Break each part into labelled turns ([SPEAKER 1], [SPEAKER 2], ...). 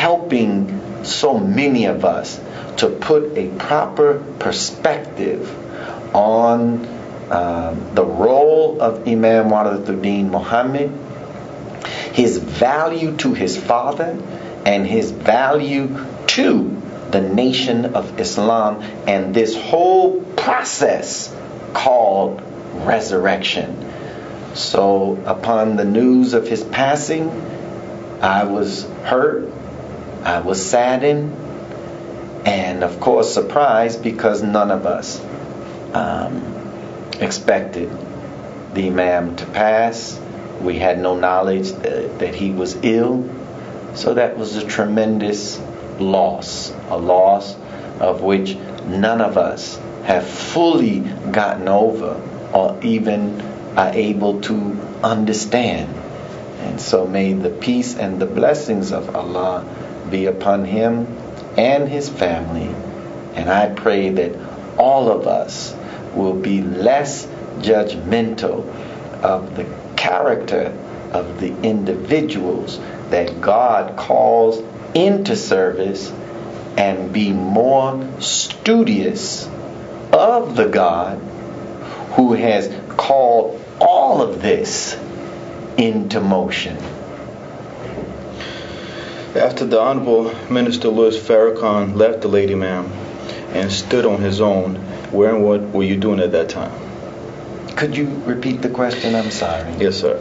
[SPEAKER 1] helping so many of us to put a proper perspective on the role of Imam Warithuddin Muhammad, his value to his father, and his value to the nation of Islam, and this whole process called resurrection. So upon the news of his passing, I was hurt, I was saddened, and of course surprised, because none of us expected the Imam to pass. We had no knowledge that he was ill. So that was a tremendous loss, a loss of which none of us have fully gotten over or even are able to understand. And so may the peace and the blessings of Allah be upon him and his family. And I pray that all of us will be less judgmental of the character of the individuals that God calls into service, and be more studious of the God who has called all of this into motion.
[SPEAKER 2] After the Honorable Minister Louis Farrakhan left the late Imam and stood on his own, where and what were you doing at that time?
[SPEAKER 1] Could you repeat the question? I'm sorry.
[SPEAKER 2] Yes, sir.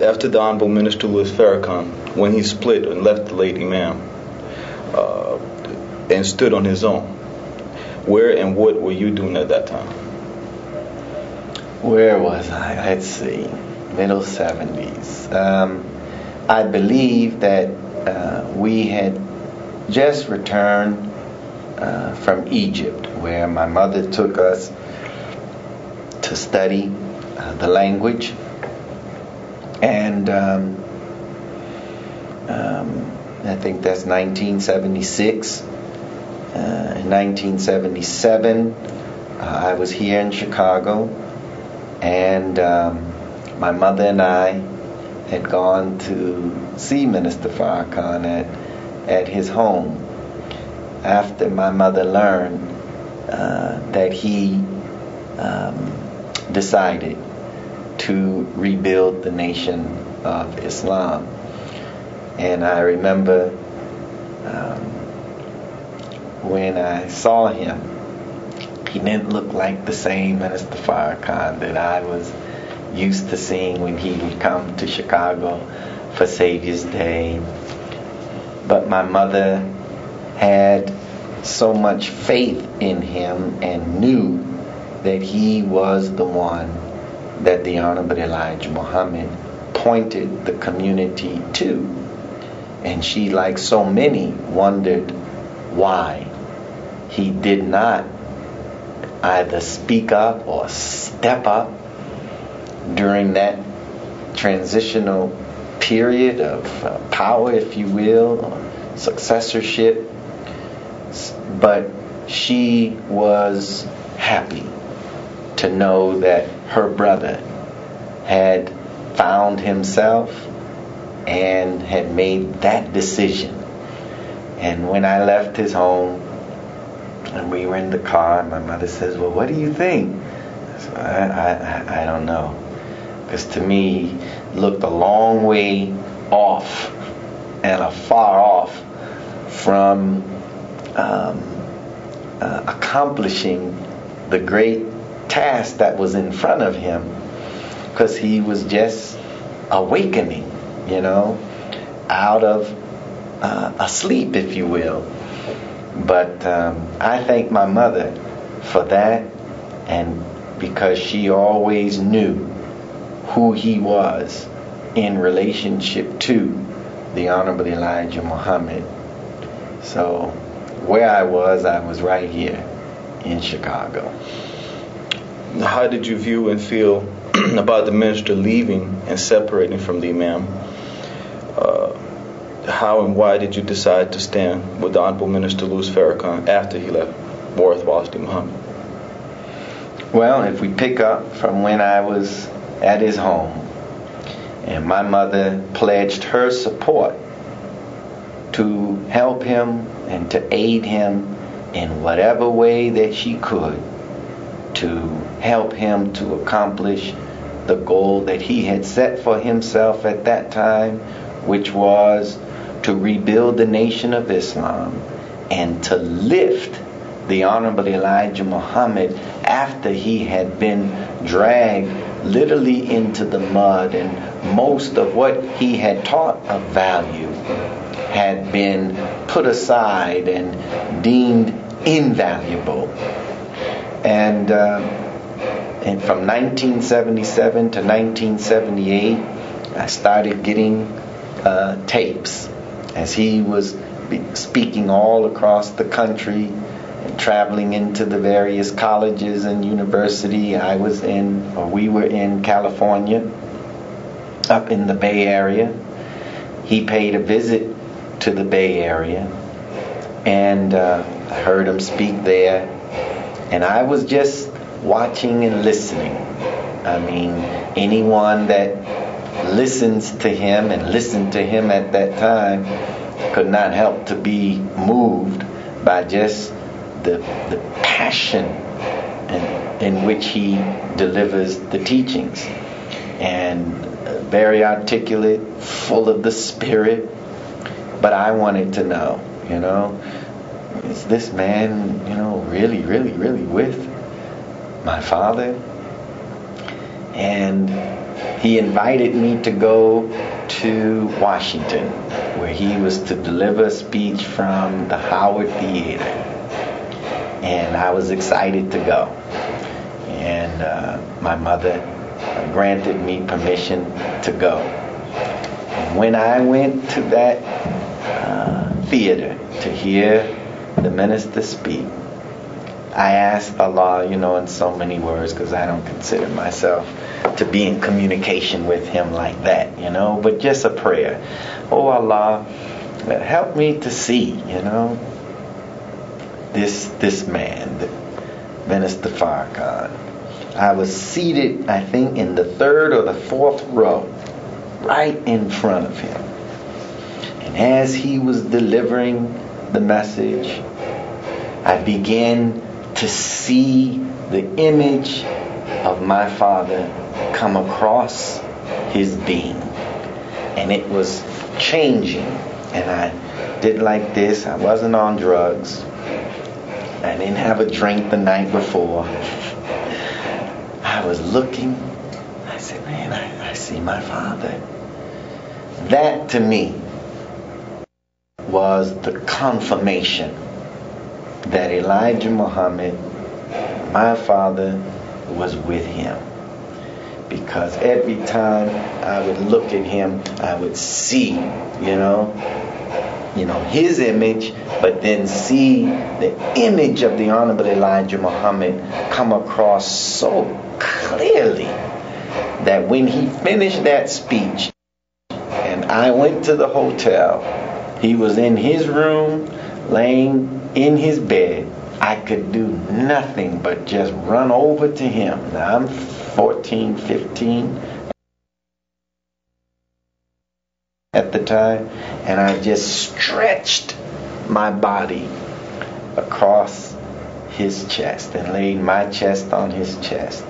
[SPEAKER 2] After the Honorable Minister Louis Farrakhan, when he split and left the late Imam and stood on his own, where and what were you doing at that time?
[SPEAKER 1] Where was I? Let's see. Middle 70s. I believe that we had just returned from Egypt, where my mother took us to study the language, and I think that's 1976. In 1977, I was here in Chicago, and my mother and I had gone to see Minister Farrakhan at his home after my mother learned that he decided to rebuild the nation of Islam. And I remember when I saw him, he didn't look like the same Minister Farrakhan that I was used to seeing when he would come to Chicago for Savior's Day. But my mother had so much faith in him and knew that he was the one that the Honorable Elijah Muhammad pointed the community to. And she, like so many, wondered why he did not either speak up or step up during that transitional period of power, if you will, or successorship. But she was happy to know that her brother had found himself and had made that decision. And when I left his home and we were in the car, my mother says, "Well, what do you think?" I said, I don't know. Because to me, he looked a long way off and afar off from accomplishing the great task that was in front of him, because he was just awakening, out of a sleep, if you will. But I thank my mother for that, and because she always knew who he was in relationship to the Honorable Elijah Muhammad. So where I was right here in Chicago.
[SPEAKER 2] How did you view and feel about the minister leaving and separating from the Imam? How and why did you decide to stand with the Honorable Minister Louis Farrakhan after he left Warithuddin Muhammad?
[SPEAKER 1] Well, if we pick up from when I was at his home, and my mother pledged her support to help him and to aid him in whatever way that she could to help him to accomplish the goal that he had set for himself at that time, which was to rebuild the nation of Islam and to lift the Honorable Elijah Muhammad after he had been dragged literally into the mud, and most of what he had taught of value had been put aside and deemed invaluable. And from 1977 to 1978, I started getting tapes as he was speaking all across the country and traveling into the various colleges and university. We were in California, up in the Bay Area. He paid a visit to the Bay Area, and I heard him speak there, and I was just watching and listening. I mean, anyone that listens to him and listened to him at that time could not help to be moved by just the passion in which he delivers the teachings, and very articulate, full of the Spirit. But I wanted to know, is this man, really, really, really with my father? And he invited me to go to Washington, where he was to deliver a speech from the Howard Theater. And I was excited to go. And my mother granted me permission to go. And when I went to that theater to hear the minister speak, I asked Allah, in so many words, because I don't consider myself to be in communication with him like that, but just a prayer. Oh Allah, help me to see, this man, the Minister Farrakhan. I was seated, I think, in the third or the fourth row, right in front of him. And as he was delivering the message, I began to see the image of my father come across his being. And it was changing. And I did like this. I wasn't on drugs. I didn't have a drink the night before. I was looking. I said, man, I see my father. That to me was the confirmation that Elijah Muhammad, my father, was with him. Because every time I would look at him, I would see, his image, but then see the image of the Honorable Elijah Muhammad come across so clearly that when he finished that speech and I went to the hotel, he was in his room, laying in his bed. I could do nothing but just run over to him. Now I'm 14, 15 at the time, and I just stretched my body across his chest and laid my chest on his chest.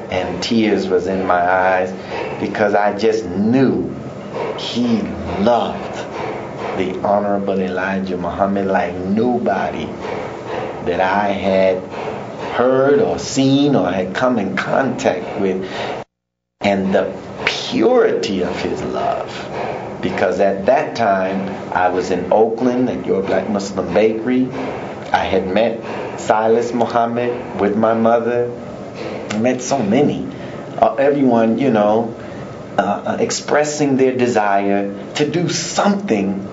[SPEAKER 1] And tears was in my eyes because I just knew he loved the Honorable Elijah Muhammad like nobody that I had heard or seen or had come in contact with, and the purity of his love. Because at that time I was in Oakland at Your Black Muslim Bakery. I had met Silas Muhammad with my mother. I met so many. Everyone, expressing their desire to do something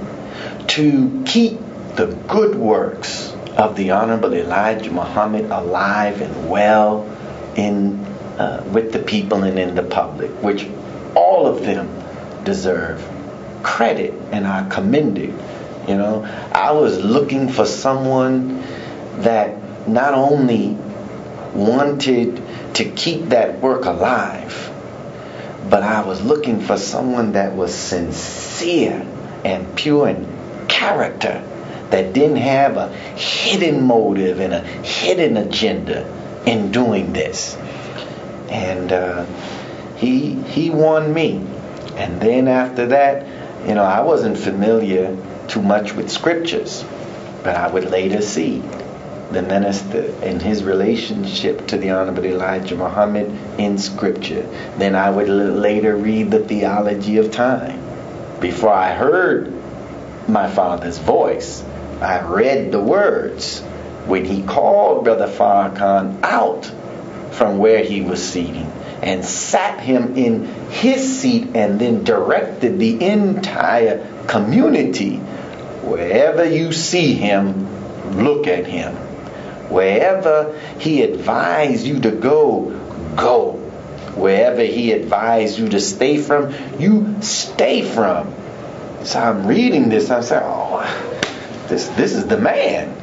[SPEAKER 1] to keep the good works of the Honorable Elijah Muhammad alive and well with the people and in the public, which all of them deserve credit and are commended. I was looking for someone that not only wanted to keep that work alive, but I was looking for someone that was sincere and pure and character, that didn't have a hidden motive and a hidden agenda in doing this. And he won me. And then after that, I wasn't familiar too much with scriptures, but I would later see the minister and his relationship to the Honorable Elijah Muhammad in scripture. Then I would later read the theology of time. Before I heard my father's voice, I read the words when he called Brother Farrakhan out from where he was seating and sat him in his seat, and then directed the entire community: wherever you see him, look at him. Wherever he advised you to go, go. Wherever he advised you to stay from, you stay from. So I'm reading this, I'm saying, this is the man.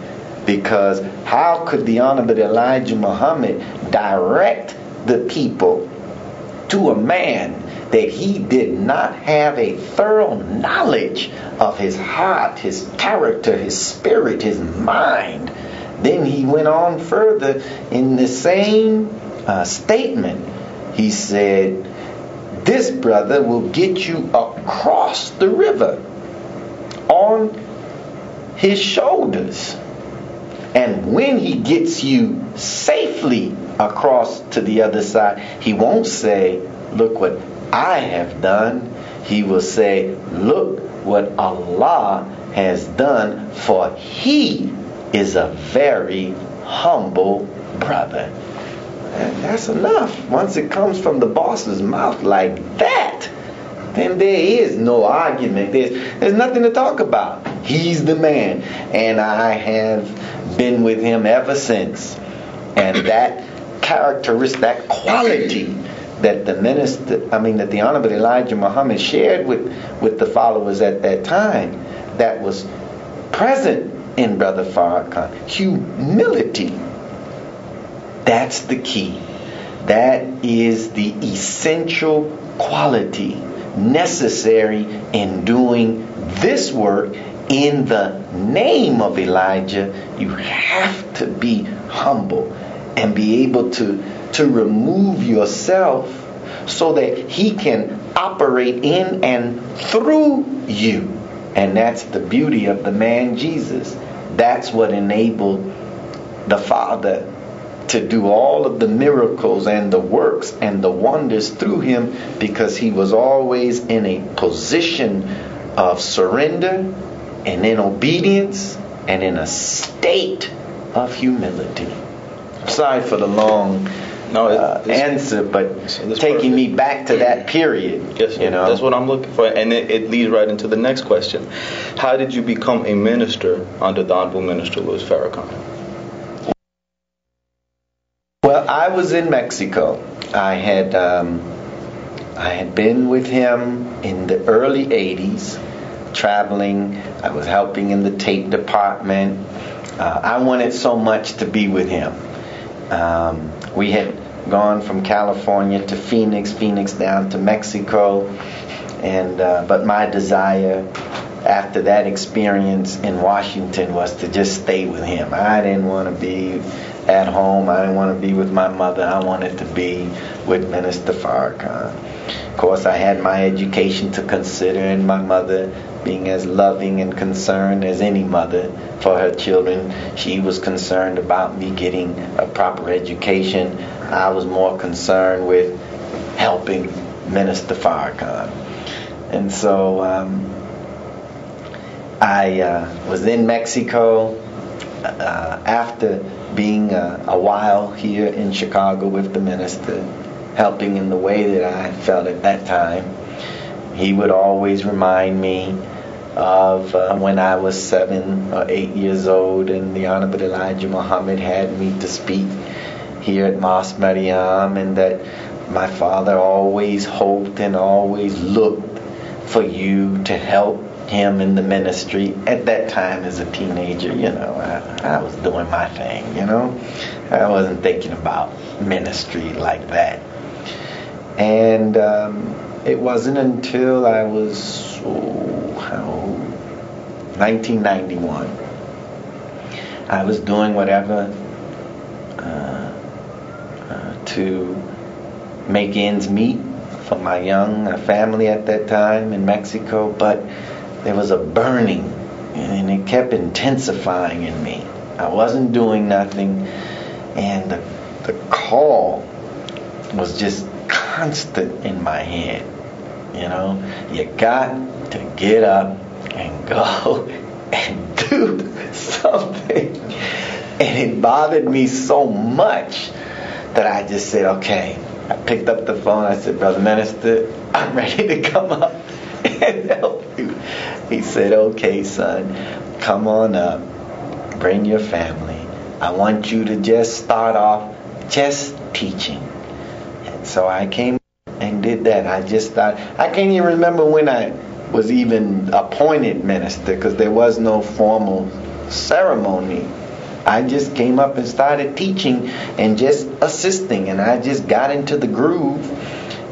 [SPEAKER 1] Because how could the Honorable Elijah Muhammad direct the people to a man that he did not have a thorough knowledge of his heart, his character, his spirit, his mind? Then he went on further in the same statement. He said, this brother will get you across the river on his shoulders. And when he gets you safely across to the other side, he won't say, look what I have done. He will say, look what Allah has done, for he is a very humble brother. And that's enough. Once it comes from the boss's mouth like that, then there is no argument. There's nothing to talk about. He's the man. And I have been with him ever since. And that characteristic, that quality that that the Honorable Elijah Muhammad shared with the followers at that time, that was present in Brother Farrakhan. Humility. That's the key. That is the essential quality necessary in doing this work in the name of Elijah. You have to be humble and be able to remove yourself so that he can operate in and through you. And that's the beauty of the man Jesus. That's what enabled the Father to do all of the miracles and the works and the wonders through him, because he was always in a position of surrender and in obedience and in a state of humility. Sorry for the long answer, but taking me back to that period.
[SPEAKER 2] Yes, that's what I'm looking for, and it leads right into the next question. How did you become a minister under the Honorable Minister Louis Farrakhan?
[SPEAKER 1] Well, I was in Mexico. I had been with him in the early 80s, traveling. I was helping in the tape department. I wanted so much to be with him. We had gone from California to Phoenix down to Mexico, and but my desire after that experience in Washington was to just stay with him. I didn't want to be at home. I didn't want to be with my mother. I wanted to be with Minister Farrakhan. Of course, I had my education to consider, and my mother, being as loving and concerned as any mother for her children, she was concerned about me getting a proper education. I was more concerned with helping Minister Farrakhan. And so I was in Mexico after being a while here in Chicago with the minister, helping in the way that I felt at that time. He would always remind me of when I was 7 or 8 years old, and the Honorable Elijah Muhammad had me to speak here at Mosque Mariam, and that my father always hoped and always looked for you to help him in the ministry. At that time, as a teenager, I was doing my thing, I wasn't thinking about ministry like that. And it wasn't until I was 1991. I was doing whatever to make ends meet for my young family at that time in Mexico, but there was a burning, and it kept intensifying in me. I wasn't doing nothing, and the call was just constant in my head. You know, you got to get up and go and do something. And it bothered me so much that I just said, okay. I picked up the phone. I said, Brother Minister, I'm ready to come up and help you. He said, okay, son, come on up. Bring your family. I want you to just start off just teaching. And so I came and did that. I just thought, I can't even remember when I was even appointed minister, because there was no formal ceremony. I just came up and started teaching and just assisting, and I just got into the groove.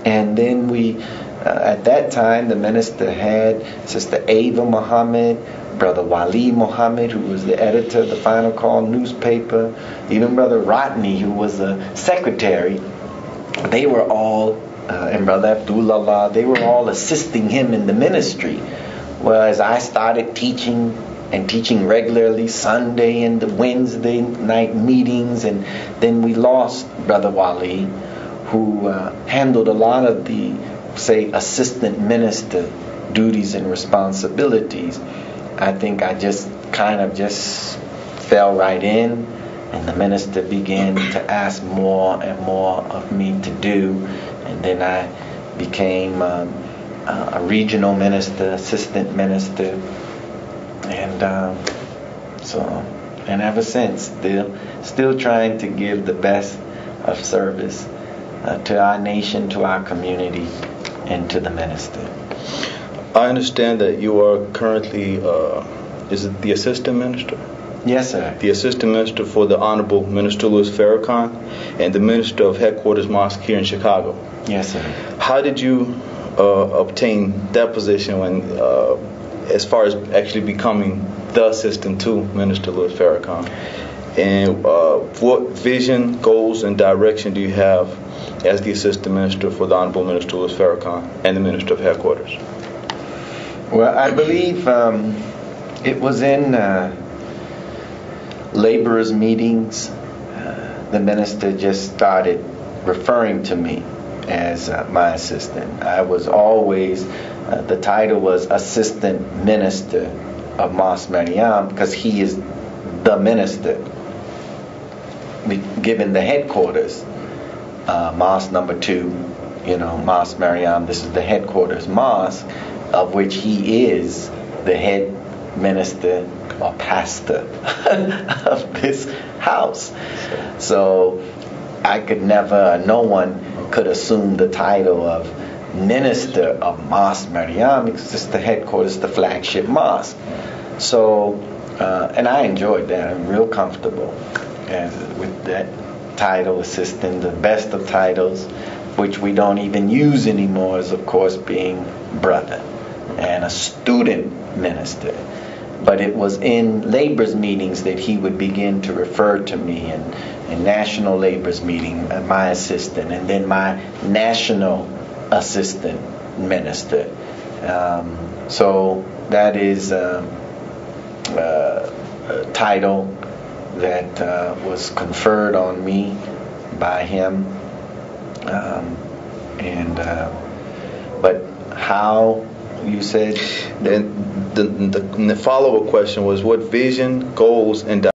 [SPEAKER 1] And then we, at that time, the minister had Sister Ava Muhammad, Brother Wali Muhammad, who was the editor of the Final Call newspaper, even Brother Rodney, who was the secretary. They were all, and Brother Abdullah, they were all assisting him in the ministry. Whereas I started teaching regularly Sunday and the Wednesday night meetings, and then we lost Brother Wali, who handled a lot of the, say, assistant minister duties and responsibilities. I think I just kind of just fell right in, and the minister began to ask more and more of me to do, and then I became a regional minister, assistant minister. And and ever since, still trying to give the best of service to our nation, to our community, and to the minister.
[SPEAKER 2] I understand that you are currently, is it the assistant minister?
[SPEAKER 1] Yes, sir.
[SPEAKER 2] The assistant minister for the Honorable Minister Louis Farrakhan, and the minister of Headquarters Mosque here in Chicago.
[SPEAKER 1] Yes, sir.
[SPEAKER 2] How did you obtain that position when, as far as actually becoming the assistant to Minister Louis Farrakhan? And what vision, goals, and direction do you have as the assistant minister for the Honorable Minister Louis Farrakhan and the minister of Headquarters?
[SPEAKER 1] Well, I believe it was in laborers' meetings. The minister just started referring to me as my assistant. I was always, the title was Assistant Minister of Mosque Mariam, because he is the minister, given the headquarters, Mosque number 2, Mosque Mariam. This is the headquarters mosque, of which he is the head minister or pastor of this house. So I could never, no one could assume the title of minister of Mosque Mariam, because it's the headquarters, the flagship mosque. So, and I enjoyed that. I'm real comfortable with that title, assistant. The best of titles, which we don't even use anymore, is of course being brother and a student minister. But it was in labor's meetings that he would begin to refer to me, and national labor's meeting, my assistant, and then my national assistant minister. So that is a title that was conferred on me by him. But how, you said?
[SPEAKER 2] And the follow-up question was, what vision, goals, and